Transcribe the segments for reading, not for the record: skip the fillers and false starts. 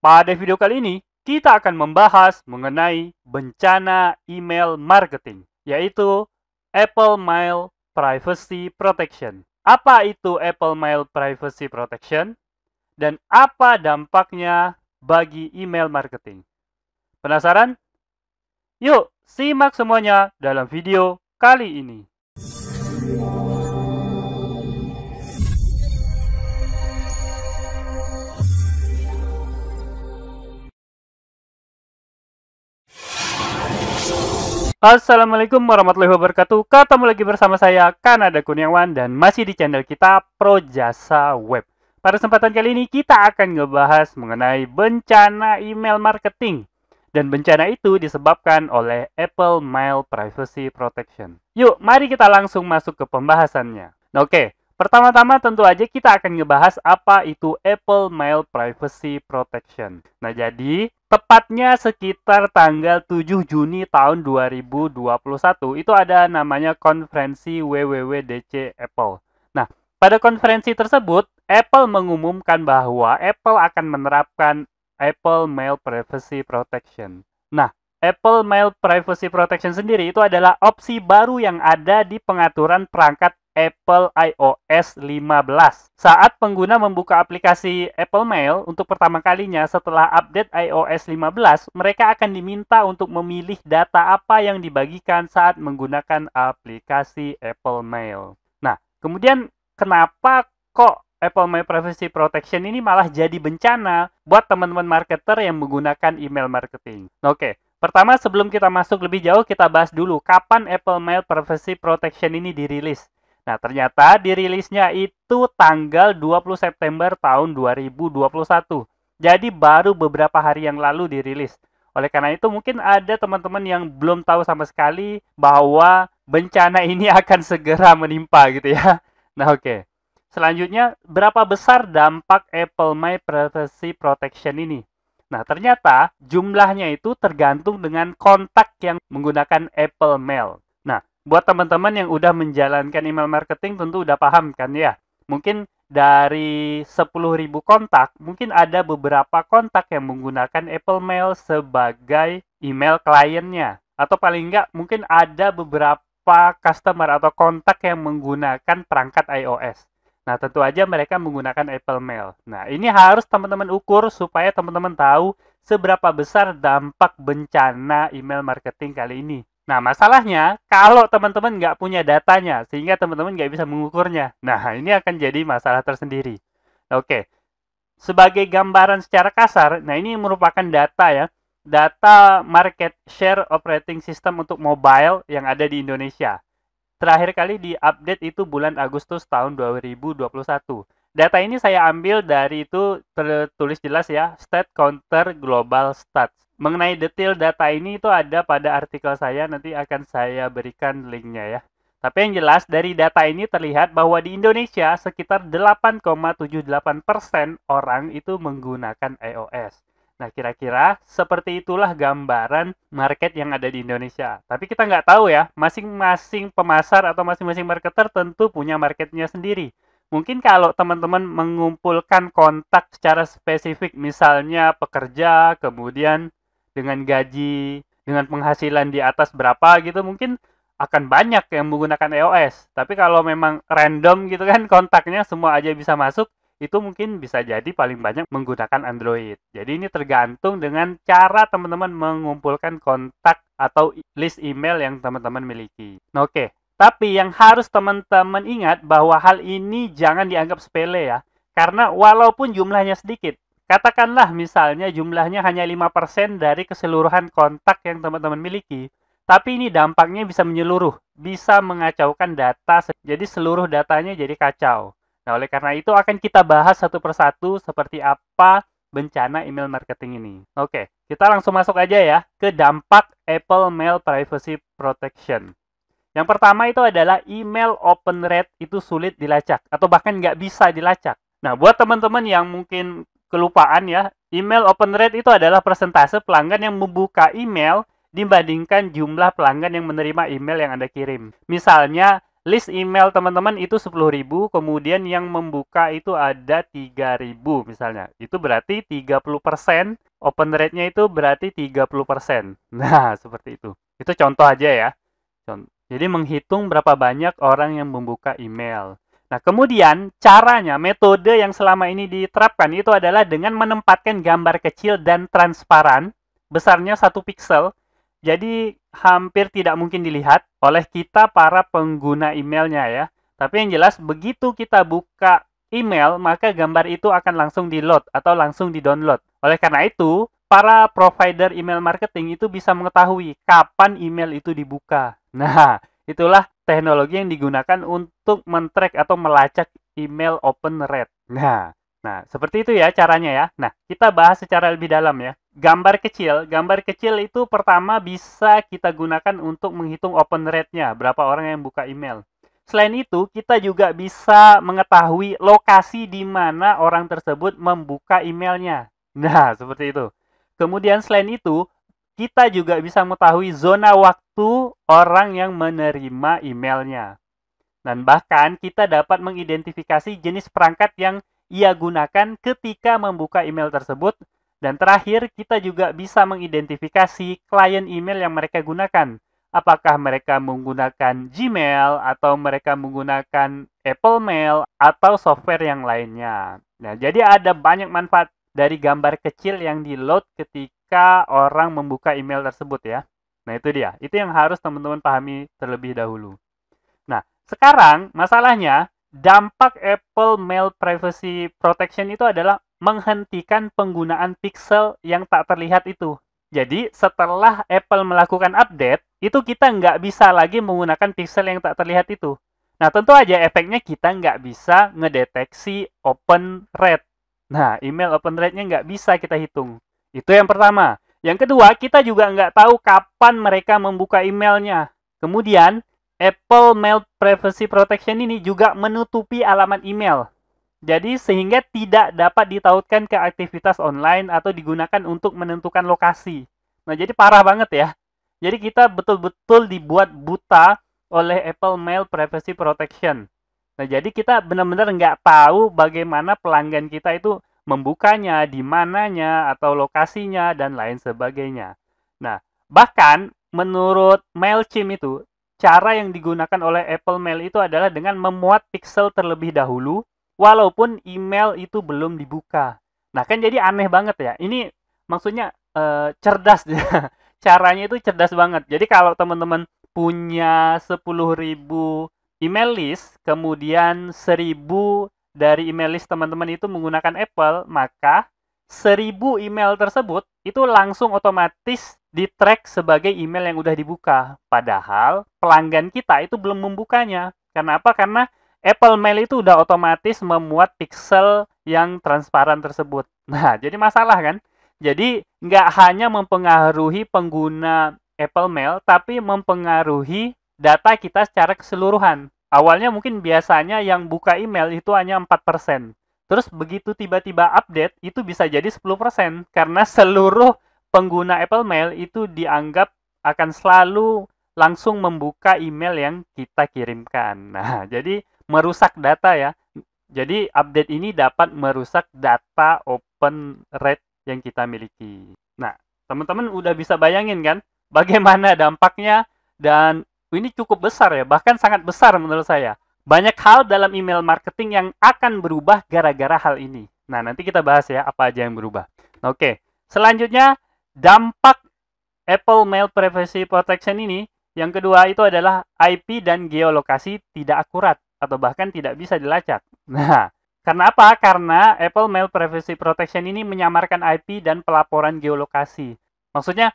Pada video kali ini, kita akan membahas mengenai bencana email marketing, yaitu Apple Mail Privacy Protection. Apa itu Apple Mail Privacy Protection? Dan apa dampaknya bagi email marketing? Penasaran? Yuk, simak semuanya dalam video kali ini. Assalamualaikum warahmatullahi wabarakatuh. Ketemu lagi bersama saya, Kanada Kurniawan, dan masih di channel kita Pro Jasa Web. Pada kesempatan kali ini kita akan ngebahas mengenai bencana email marketing. Dan bencana itu disebabkan oleh Apple Mail Privacy Protection. Yuk, mari kita langsung masuk ke pembahasannya. Oke, pertama-tama tentu aja kita akan ngebahas apa itu Apple Mail Privacy Protection. Nah, jadi tepatnya sekitar tanggal 7 Juni tahun 2021 itu ada namanya konferensi WWDC Apple. Nah, pada konferensi tersebut Apple mengumumkan bahwa Apple akan menerapkan Apple Mail Privacy Protection. Nah, Apple Mail Privacy Protection sendiri itu adalah opsi baru yang ada di pengaturan perangkat Apple iOS 15. Saat pengguna membuka aplikasi Apple Mail untuk pertama kalinya setelah update iOS 15, mereka akan diminta untuk memilih data apa yang dibagikan saat menggunakan aplikasi Apple Mail. Nah, kemudian kenapa kok Apple Mail Privacy Protection ini malah jadi bencana buat teman-teman marketer yang menggunakan email marketing? Oke, pertama sebelum kita masuk lebih jauh, kita bahas dulu kapan Apple Mail Privacy Protection ini dirilis. Nah, ternyata dirilisnya itu tanggal 20 September tahun 2021. Jadi baru beberapa hari yang lalu dirilis. Oleh karena itu mungkin ada teman-teman yang belum tahu sama sekali bahwa bencana ini akan segera menimpa gitu ya. Nah, oke. Selanjutnya, berapa besar dampak Apple Mail Privacy Protection ini? Nah, ternyata jumlahnya itu tergantung dengan kontak yang menggunakan Apple Mail. Nah, buat teman-teman yang udah menjalankan email marketing tentu udah paham kan ya. Mungkin dari 10.000 kontak, mungkin ada beberapa kontak yang menggunakan Apple Mail sebagai email kliennya. Atau paling enggak mungkin ada beberapa customer atau kontak yang menggunakan perangkat iOS. Nah, tentu aja mereka menggunakan Apple Mail. Nah, ini harus teman-teman ukur supaya teman-teman tahu seberapa besar dampak bencana email marketing kali ini. Nah, masalahnya kalau teman-teman nggak punya datanya, sehingga teman-teman nggak bisa mengukurnya. Nah, ini akan jadi masalah tersendiri. Oke, sebagai gambaran secara kasar, nah ini merupakan data ya, data market share operating system untuk mobile yang ada di Indonesia. Terakhir kali diupdate itu bulan Agustus tahun 2021. Data ini saya ambil dari itu tertulis jelas ya, Stat Counter Global Stats. Mengenai detail data ini itu ada pada artikel saya, nanti akan saya berikan linknya ya. Tapi yang jelas dari data ini terlihat bahwa di Indonesia sekitar 8,78% orang itu menggunakan iOS. Nah, kira-kira seperti itulah gambaran market yang ada di Indonesia. Tapi kita nggak tahu ya, masing-masing pemasar atau masing-masing marketer tentu punya marketnya sendiri. Mungkin kalau teman-teman mengumpulkan kontak secara spesifik, misalnya pekerja, kemudian dengan gaji, dengan penghasilan di atas berapa gitu, mungkin akan banyak yang menggunakan iOS. Tapi kalau memang random gitu kan kontaknya semua aja bisa masuk, itu mungkin bisa jadi paling banyak menggunakan Android. Jadi ini tergantung dengan cara teman-teman mengumpulkan kontak atau list email yang teman-teman miliki. Oke, tapi yang harus teman-teman ingat bahwa hal ini jangan dianggap sepele ya. Karena walaupun jumlahnya sedikit, katakanlah misalnya jumlahnya hanya 5% dari keseluruhan kontak yang teman-teman miliki, tapi ini dampaknya bisa menyeluruh, bisa mengacaukan data, jadi seluruh datanya jadi kacau. Nah, oleh karena itu akan kita bahas satu persatu seperti apa bencana email marketing ini. Oke, kita langsung masuk aja ya ke dampak Apple Mail Privacy Protection. Yang pertama itu adalah email open rate itu sulit dilacak atau bahkan nggak bisa dilacak. Nah, buat teman-teman yang mungkin kelupaan ya, email open rate itu adalah persentase pelanggan yang membuka email dibandingkan jumlah pelanggan yang menerima email yang Anda kirim. Misalnya, list email teman-teman itu 10.000, kemudian yang membuka itu ada 3.000 misalnya. Itu berarti 30%, open rate-nya itu berarti 30%. Nah, seperti itu. Itu contoh aja ya. Jadi menghitung berapa banyak orang yang membuka email. Nah, kemudian caranya, metode yang selama ini diterapkan itu adalah dengan menempatkan gambar kecil dan transparan, besarnya 1 pixel. Jadi hampir tidak mungkin dilihat oleh kita para pengguna emailnya ya. Tapi yang jelas begitu kita buka email, maka gambar itu akan langsung di-load atau langsung di-download. Oleh karena itu, para provider email marketing itu bisa mengetahui kapan email itu dibuka. Nah, itulah teknologi yang digunakan untuk men-track atau melacak email open rate. Nah, seperti itu ya caranya ya. Nah, kita bahas secara lebih dalam ya. Gambar kecil itu pertama bisa kita gunakan untuk menghitung open rate-nya, berapa orang yang buka email. Selain itu, kita juga bisa mengetahui lokasi di mana orang tersebut membuka emailnya. Nah, seperti itu. Kemudian selain itu, kita juga bisa mengetahui zona waktu orang yang menerima emailnya. Dan bahkan kita dapat mengidentifikasi jenis perangkat yang ia gunakan ketika membuka email tersebut. Dan terakhir, kita juga bisa mengidentifikasi klien email yang mereka gunakan. Apakah mereka menggunakan Gmail, atau mereka menggunakan Apple Mail, atau software yang lainnya. Nah, jadi ada banyak manfaat dari gambar kecil yang di-load ketika orang membuka email tersebut ya. Nah, itu dia. Itu yang harus teman-teman pahami terlebih dahulu. Nah, sekarang masalahnya dampak Apple Mail Privacy Protection itu adalah menghentikan penggunaan pixel yang tak terlihat itu. Jadi, setelah Apple melakukan update, itu kita nggak bisa lagi menggunakan pixel yang tak terlihat itu. Nah, tentu aja efeknya kita nggak bisa ngedeteksi open rate. Nah, email open rate-nya nggak bisa kita hitung. Itu yang pertama. Yang kedua, kita juga nggak tahu kapan mereka membuka emailnya. Kemudian, Apple Mail Privacy Protection ini juga menutupi alamat email. Jadi sehingga tidak dapat ditautkan ke aktivitas online atau digunakan untuk menentukan lokasi. Nah, jadi parah banget ya. Jadi kita betul-betul dibuat buta oleh Apple Mail Privacy Protection. Nah, jadi kita benar-benar nggak tahu bagaimana pelanggan kita itu membukanya, di mananya, atau lokasinya, dan lain sebagainya. Nah, bahkan menurut MailChimp itu, cara yang digunakan oleh Apple Mail itu adalah dengan memuat pixel terlebih dahulu, walaupun email itu belum dibuka. Nah, kan jadi aneh banget ya. Ini maksudnya cerdas. Caranya itu cerdas banget. Jadi kalau teman-teman punya 10.000 email list, kemudian 1.000 dari email list teman-teman itu menggunakan Apple, maka 1.000 email tersebut itu langsung otomatis di-track sebagai email yang udah dibuka. Padahal pelanggan kita itu belum membukanya. Kenapa? Karena Apple Mail itu udah otomatis memuat pixel yang transparan tersebut. Nah, jadi masalah kan? Jadi nggak hanya mempengaruhi pengguna Apple Mail, tapi mempengaruhi data kita secara keseluruhan. Awalnya mungkin biasanya yang buka email itu hanya 4%. Terus begitu tiba-tiba update, itu bisa jadi 10%. Karena seluruh pengguna Apple Mail itu dianggap akan selalu langsung membuka email yang kita kirimkan. Nah, jadi merusak data ya. Jadi update ini dapat merusak data open rate yang kita miliki. Nah, teman-teman udah bisa bayangin kan bagaimana dampaknya, dan ini cukup besar ya, bahkan sangat besar menurut saya. Banyak hal dalam email marketing yang akan berubah gara-gara hal ini. Nah, nanti kita bahas ya apa aja yang berubah. Oke, selanjutnya dampak Apple Mail Privacy Protection ini, yang kedua itu adalah IP dan geolokasi tidak akurat atau bahkan tidak bisa dilacak. Nah, karena apa? Karena Apple Mail Privacy Protection ini menyamarkan IP dan pelaporan geolokasi. Maksudnya,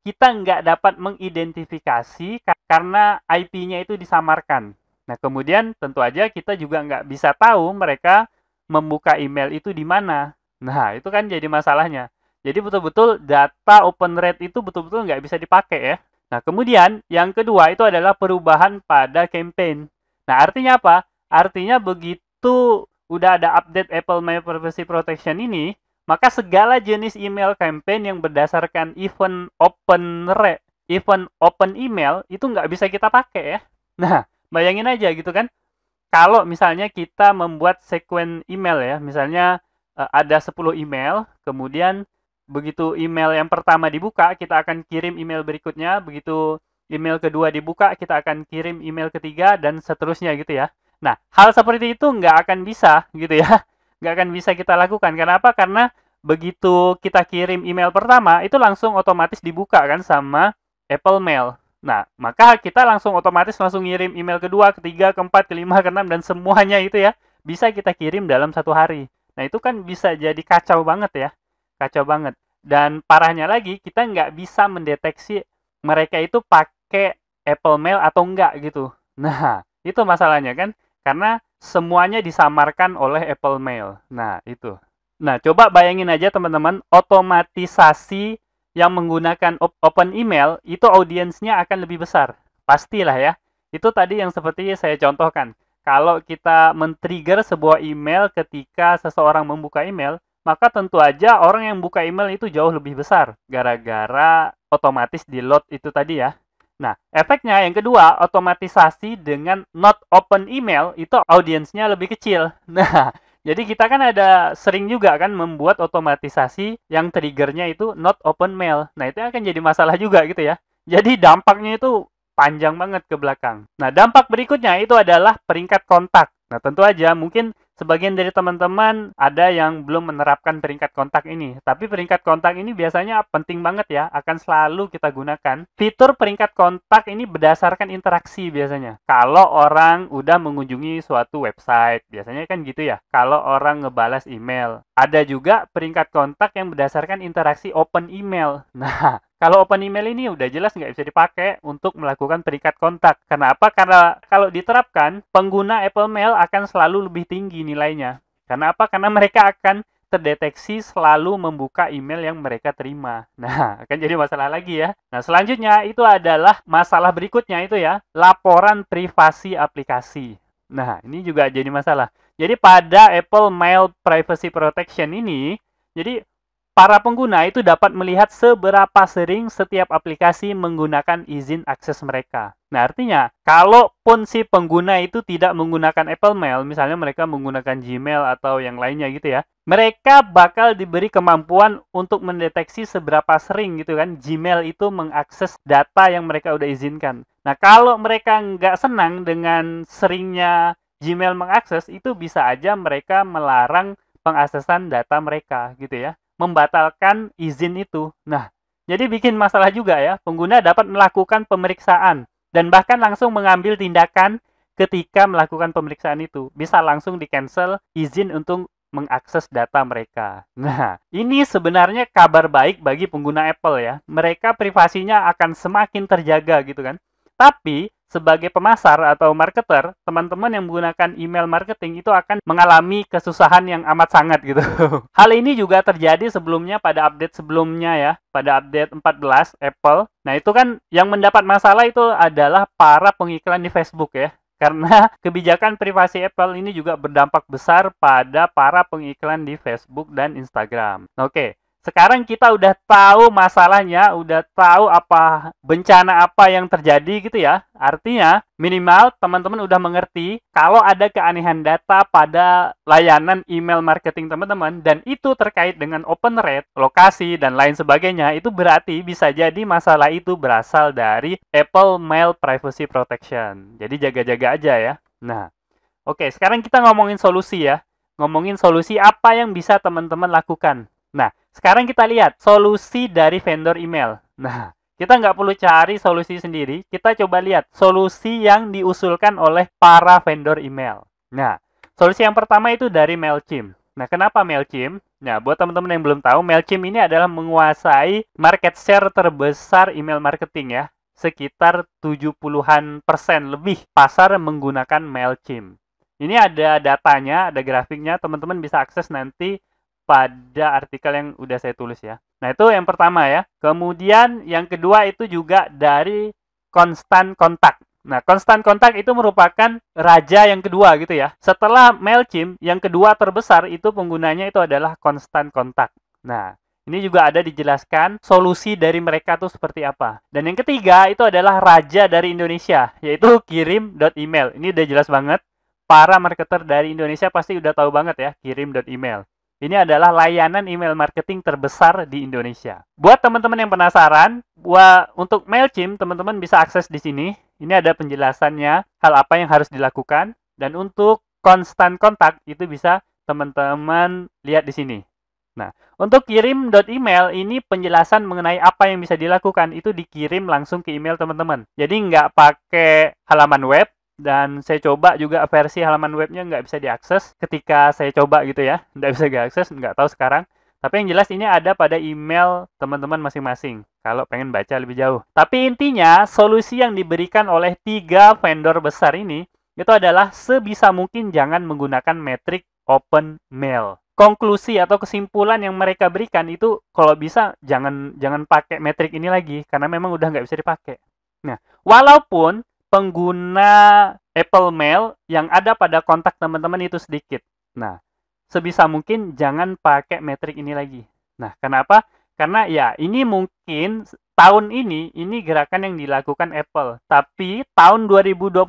kita nggak dapat mengidentifikasi karena IP-nya itu disamarkan. Nah, kemudian tentu aja kita juga nggak bisa tahu mereka membuka email itu di mana. Nah, itu kan jadi masalahnya. Jadi betul-betul data open rate itu betul-betul nggak bisa dipakai ya. Nah, kemudian yang kedua itu adalah perubahan pada campaign. Nah, artinya apa? Artinya begitu udah ada update Apple Mail Privacy Protection ini, maka segala jenis email campaign yang berdasarkan event open email itu nggak bisa kita pakai ya. Nah, Bayangin aja gitu kan, kalau misalnya kita membuat sekuen email ya, misalnya ada 10 email, kemudian begitu email yang pertama dibuka, kita akan kirim email berikutnya, begitu email kedua dibuka, kita akan kirim email ketiga, dan seterusnya gitu ya. Nah, hal seperti itu nggak akan bisa gitu ya, nggak akan bisa kita lakukan. Kenapa? Karena begitu kita kirim email pertama, itu langsung otomatis dibuka kan sama Apple Mail. Nah, maka kita langsung otomatis langsung ngirim email kedua, ketiga, keempat, kelima, keenam, dan semuanya itu ya, bisa kita kirim dalam 1 hari. Nah, itu kan bisa jadi kacau banget ya. Kacau banget. Dan parahnya lagi, kita nggak bisa mendeteksi mereka itu pakai Apple Mail atau enggak gitu. Nah, itu masalahnya kan. Karena semuanya disamarkan oleh Apple Mail. Nah, itu. Nah, coba bayangin aja teman-teman, otomatisasi yang menggunakan open email, itu audiensnya akan lebih besar. Pastilah ya. Itu tadi yang seperti saya contohkan. Kalau kita men-trigger sebuah email ketika seseorang membuka email, maka tentu aja orang yang buka email itu jauh lebih besar. Gara-gara otomatis di-load itu tadi ya. Nah, efeknya yang kedua, otomatisasi dengan not open email, itu audiensnya lebih kecil. Nah, jadi kita kan ada sering juga kan membuat otomatisasi yang triggernya itu not open mail. Nah, itu akan jadi masalah juga gitu ya. Jadi dampaknya itu panjang banget ke belakang. Nah, dampak berikutnya itu adalah peringkat kontak. Nah, tentu aja mungkin sebagian dari teman-teman ada yang belum menerapkan peringkat kontak ini. Tapi peringkat kontak ini biasanya penting banget ya, akan selalu kita gunakan. Fitur peringkat kontak ini berdasarkan interaksi biasanya. Kalau orang udah mengunjungi suatu website, biasanya kan gitu ya. Kalau orang ngebalas email. Ada juga peringkat kontak yang berdasarkan interaksi open email. Nah, kalau open email ini udah jelas nggak bisa dipakai untuk melakukan peringkat kontak. Kenapa? Karena kalau diterapkan, pengguna Apple Mail akan selalu lebih tinggi nilainya. Karena apa? Karena mereka akan terdeteksi selalu membuka email yang mereka terima. Nah, akan jadi masalah lagi ya. Nah, selanjutnya itu adalah masalah berikutnya itu ya, laporan privasi aplikasi. Nah, ini juga jadi masalah. Jadi pada Apple Mail Privacy Protection ini, jadi para pengguna itu dapat melihat seberapa sering setiap aplikasi menggunakan izin akses mereka. Nah, artinya, kalaupun si pengguna itu tidak menggunakan Apple Mail, misalnya mereka menggunakan Gmail atau yang lainnya gitu ya, mereka bakal diberi kemampuan untuk mendeteksi seberapa sering gitu kan Gmail itu mengakses data yang mereka udah izinkan. Nah, kalau mereka nggak senang dengan seringnya Gmail mengakses, itu bisa aja mereka melarang pengaksesan data mereka gitu ya, membatalkan izin itu. Nah, jadi bikin masalah juga ya. Pengguna dapat melakukan pemeriksaan dan bahkan langsung mengambil tindakan ketika melakukan pemeriksaan itu. Bisa langsung di-cancel izin untuk mengakses data mereka. Nah, ini sebenarnya kabar baik bagi pengguna Apple ya. Mereka privasinya akan semakin terjaga gitu kan. Tapi sebagai pemasar atau marketer, teman-teman yang menggunakan email marketing itu akan mengalami kesusahan yang amat sangat gitu. Hal ini juga terjadi sebelumnya pada update sebelumnya ya, pada update 14 Apple. Nah, itu kan yang mendapat masalah itu adalah para pengiklan di Facebook ya. Karena kebijakan privasi Apple ini juga berdampak besar pada para pengiklan di Facebook dan Instagram. Oke. Sekarang kita udah tahu masalahnya, udah tahu apa bencana apa yang terjadi gitu ya. Artinya, minimal teman-teman udah mengerti kalau ada keanehan data pada layanan email marketing teman-teman dan itu terkait dengan open rate, lokasi, dan lain sebagainya, itu berarti bisa jadi masalah itu berasal dari Apple Mail Privacy Protection. Jadi jaga-jaga aja ya. Nah, oke, sekarang kita ngomongin solusi ya. Ngomongin solusi apa yang bisa teman-teman lakukan. Nah, sekarang kita lihat solusi dari vendor email. Nah, kita nggak perlu cari solusi sendiri, kita coba lihat solusi yang diusulkan oleh para vendor email. Nah, solusi yang pertama itu dari MailChimp. Nah, kenapa MailChimp? Nah, buat teman-teman yang belum tahu, MailChimp ini adalah menguasai market share terbesar email marketing ya. Sekitar 70-an% lebih pasar menggunakan MailChimp. Ini ada datanya, ada grafiknya, teman-teman bisa akses nanti pada artikel yang udah saya tulis ya. Nah, itu yang pertama ya. Kemudian yang kedua itu juga dari Constant Contact. Nah, Constant Contact itu merupakan raja yang kedua gitu ya. Setelah MailChimp, yang kedua terbesar itu penggunanya itu adalah Constant Contact. Nah, Ini juga ada dijelaskan solusi dari mereka tuh seperti apa. Dan yang ketiga itu adalah raja dari Indonesia, yaitu kirim.email. Ini udah jelas banget. Para marketer dari Indonesia pasti udah tahu banget ya, kirim.email. Ini adalah layanan email marketing terbesar di Indonesia. Buat teman-teman yang penasaran, untuk MailChimp, teman-teman bisa akses di sini. Ini ada penjelasannya, hal apa yang harus dilakukan. Dan untuk constant kontak, itu bisa teman-teman lihat di sini. Nah, untuk kirim.email, ini penjelasan mengenai apa yang bisa dilakukan, itu dikirim langsung ke email teman-teman. Jadi nggak pakai halaman web, dan saya coba juga versi halaman webnya nggak bisa diakses ketika saya coba gitu ya. Nggak bisa diakses, nggak tahu sekarang. Tapi yang jelas ini ada pada email teman-teman masing-masing, kalau pengen baca lebih jauh. Tapi intinya, solusi yang diberikan oleh 3 vendor besar ini, itu adalah sebisa mungkin jangan menggunakan metrik open mail. Konklusi atau kesimpulan yang mereka berikan itu kalau bisa jangan pakai metrik ini lagi karena memang udah nggak bisa dipakai. Nah, walaupun pengguna Apple Mail yang ada pada kontak teman-teman itu sedikit. Nah, sebisa mungkin jangan pakai metrik ini lagi. Nah, kenapa? Karena ya ini mungkin tahun ini gerakan yang dilakukan Apple. Tapi tahun 2022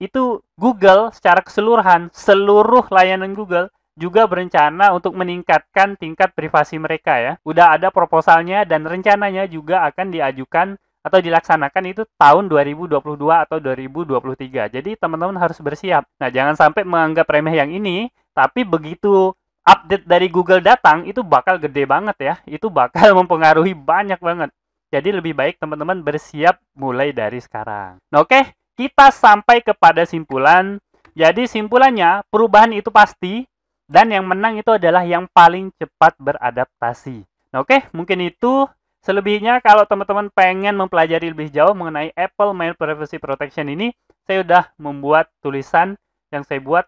itu Google secara keseluruhan, seluruh layanan Google juga berencana untuk meningkatkan tingkat privasi mereka ya. Udah ada proposalnya dan rencananya juga akan diajukan atau dilaksanakan itu tahun 2022 atau 2023. Jadi teman-teman harus bersiap. Nah, jangan sampai menganggap remeh yang ini, tapi begitu update dari Google datang, itu bakal gede banget ya. Itu bakal mempengaruhi banyak banget. Jadi lebih baik teman-teman bersiap mulai dari sekarang. Nah, oke, kita sampai kepada simpulan. Jadi simpulannya, perubahan itu pasti, dan yang menang itu adalah yang paling cepat beradaptasi. Nah, oke, mungkin itu. Selebihnya, kalau teman-teman pengen mempelajari lebih jauh mengenai Apple Mail Privacy Protection ini, saya udah membuat tulisan yang saya buat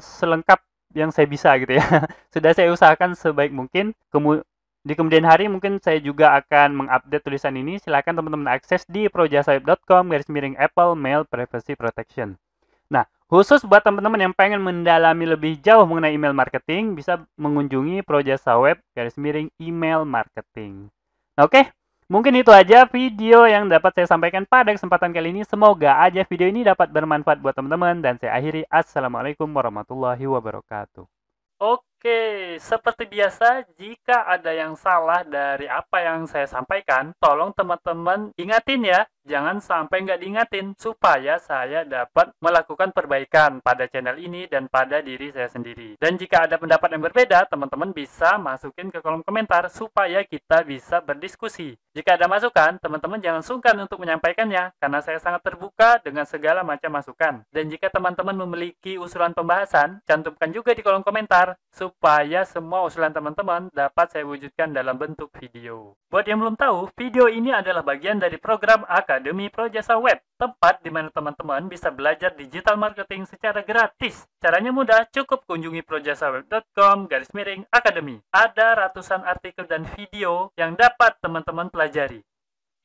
selengkap yang saya bisa gitu ya. Sudah saya usahakan sebaik mungkin. Di kemudian hari mungkin saya juga akan mengupdate tulisan ini. Silakan teman-teman akses di projasaweb.com/Apple Mail Privacy Protection. Nah, khusus buat teman-teman yang pengen mendalami lebih jauh mengenai email marketing, bisa mengunjungi projasaweb/email marketing. Nah, oke, mungkin itu aja video yang dapat saya sampaikan pada kesempatan kali ini. Semoga aja video ini dapat bermanfaat buat teman-teman, dan saya akhiri. Assalamualaikum warahmatullahi wabarakatuh. Oke, seperti biasa, jika ada yang salah dari apa yang saya sampaikan, tolong teman-teman ingatin ya. Jangan sampai nggak diingatin, supaya saya dapat melakukan perbaikan pada channel ini dan pada diri saya sendiri. Dan jika ada pendapat yang berbeda, teman-teman bisa masukin ke kolom komentar, supaya kita bisa berdiskusi. Jika ada masukan, teman-teman jangan sungkan untuk menyampaikannya, karena saya sangat terbuka dengan segala macam masukan. Dan jika teman-teman memiliki usulan pembahasan, cantumkan juga di kolom komentar, supaya semua usulan teman-teman dapat saya wujudkan dalam bentuk video. Buat yang belum tahu, video ini adalah bagian dari program Akademi Projasa Web, tempat di mana teman-teman bisa belajar digital marketing secara gratis. Caranya mudah, cukup kunjungi projasaweb.com/akademi. Ada ratusan artikel dan video yang dapat teman-teman pelajari.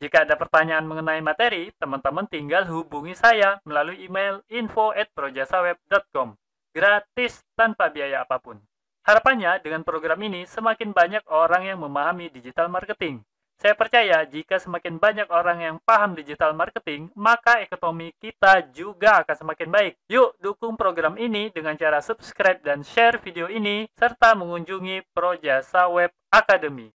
Jika ada pertanyaan mengenai materi, teman-teman tinggal hubungi saya melalui email info@projasaweb.com. Gratis tanpa biaya apapun. Harapannya dengan program ini semakin banyak orang yang memahami digital marketing. Saya percaya jika semakin banyak orang yang paham digital marketing, maka ekonomi kita juga akan semakin baik. Yuk dukung program ini dengan cara subscribe dan share video ini, serta mengunjungi Projasa Web Academy.